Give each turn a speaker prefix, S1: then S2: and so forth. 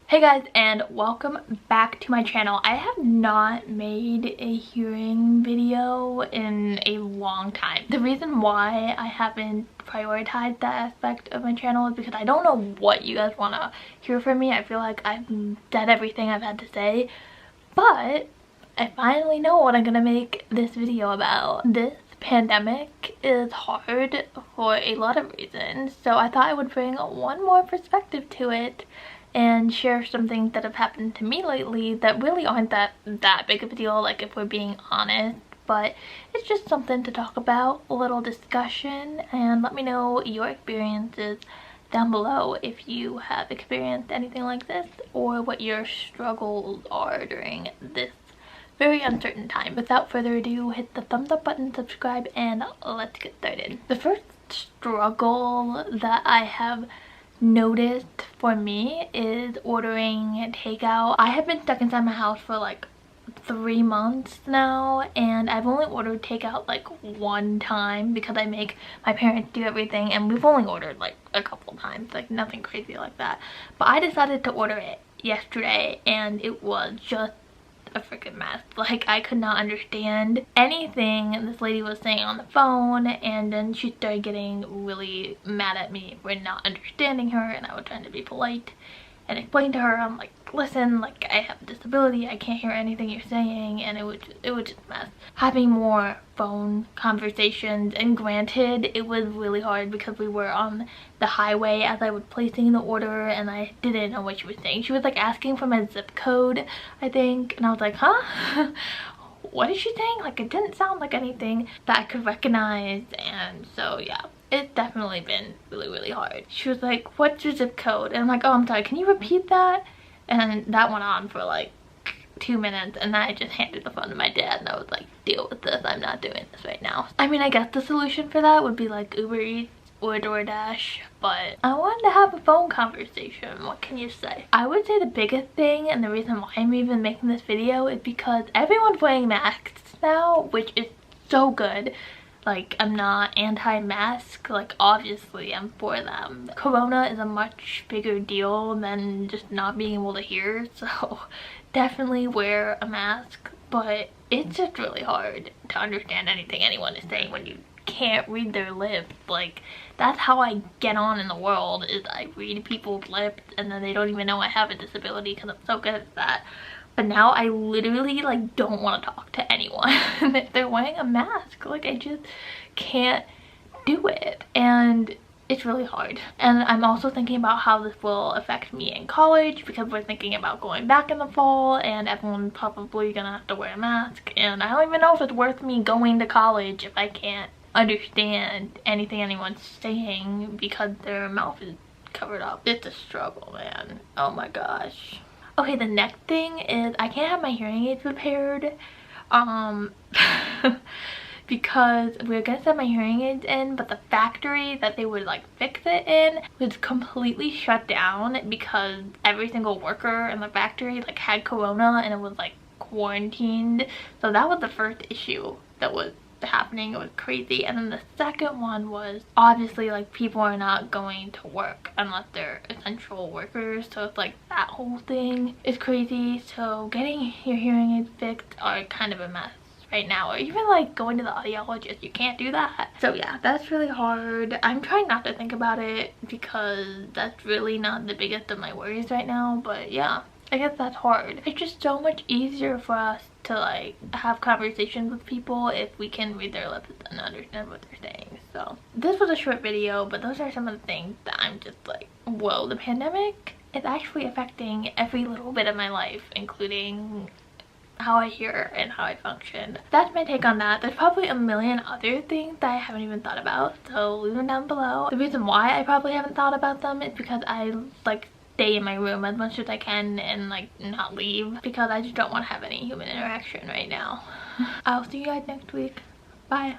S1: Hey guys, and welcome back to my channel. I have not made a hearing video in a long time. The reason why I haven't prioritized that aspect of my channel is because I don't know what you guys want to hear from me. I feel like I've said everything I've had to say, but I finally know what I'm gonna make this video about. This pandemic is hard for a lot of reasons, so I thought I would bring one more perspective to it and share some things that have happened to me lately that really aren't that big of a deal, like, if we're being honest, but it's just something to talk about, a little discussion. And let me know your experiences down below if you have experienced anything like this or what your struggles are during this very uncertain time. Without further ado, hit the thumbs up button, subscribe, and let's get started. The first struggle that I have noticed for me is ordering takeout. I have been stuck inside my house for like 3 months now, and I've only ordered takeout like one time because I make my parents do everything, and we've only ordered like a couple times, like nothing crazy like that. But I decided to order it yesterday and it was just a freaking mess. Like, I could not understand anything this lady was saying on the phone, and then she started getting really mad at me for not understanding her, and I was trying to be polite and explain to her, I'm like, listen, like, I have a disability, I can't hear anything you're saying, and it was just a mess. Having more phone conversations, and granted, it was really hard because we were on the highway as I was placing the order, and I didn't know what she was saying. She was like asking for my zip code, I think, and I was like, huh? What is she saying? Like, it didn't sound like anything that I could recognize. And so yeah, it's definitely been really hard. She was like, what's your zip code? And I'm like, oh, I'm sorry, can you repeat that? And that went on for like 2 minutes, and then I just handed the phone to my dad and I was like, deal with this, I'm not doing this right now. I mean, I guess the solution for that would be like Uber Eats or DoorDash, but I wanted to have a phone conversation. What can you say? I would say the biggest thing, and the reason why I'm even making this video, is because everyone's wearing masks now, which is so good. Like, I'm not anti-mask, like, obviously I'm for them. Corona is a much bigger deal than just not being able to hear, so definitely wear a mask. But it's just really hard to understand anything anyone is saying when you can't read their lips. Like, that's how I get on in the world, is I read people's lips and then they don't even know I have a disability because I'm so good at that. But now I literally like don't want to talk to anyone if they're wearing a mask. Like, I just can't do it, and it's really hard. And I'm also thinking about how this will affect me in college, because we're thinking about going back in the fall and everyone's probably gonna have to wear a mask, and I don't even know if it's worth me going to college if I can't understand anything anyone's saying because their mouth is covered up. It's a struggle, man. Oh my gosh. Okay, the next thing is I can't have my hearing aids repaired because we were gonna send my hearing aids in, but the factory that they would like fix it in was completely shut down because every single worker in the factory like had corona and it was like quarantined. So that was the first issue that was happening. It was crazy. And then the second one was, obviously, like, people are not going to work unless they're essential workers, so it's like that whole thing is crazy. So getting your hearing aids fixed are kind of a mess right now, or even like going to the audiologist, you can't do that. So yeah, that's really hard. I'm trying not to think about it because that's really not the biggest of my worries right now, but yeah, I guess that's hard. It's just so much easier for us to like have conversations with people if we can read their lips and understand what they're saying. So this was a short video, but those are some of the things that I'm just like, whoa, the pandemic is actually affecting every little bit of my life, including how I hear and how I function. That's my take on that. There's probably a million other things that I haven't even thought about, so leave them down below. The reason why I probably haven't thought about them is because I like stay in my room as much as I can and like not leave, because I just don't want to have any human interaction right now. I'll see you guys next week. Bye.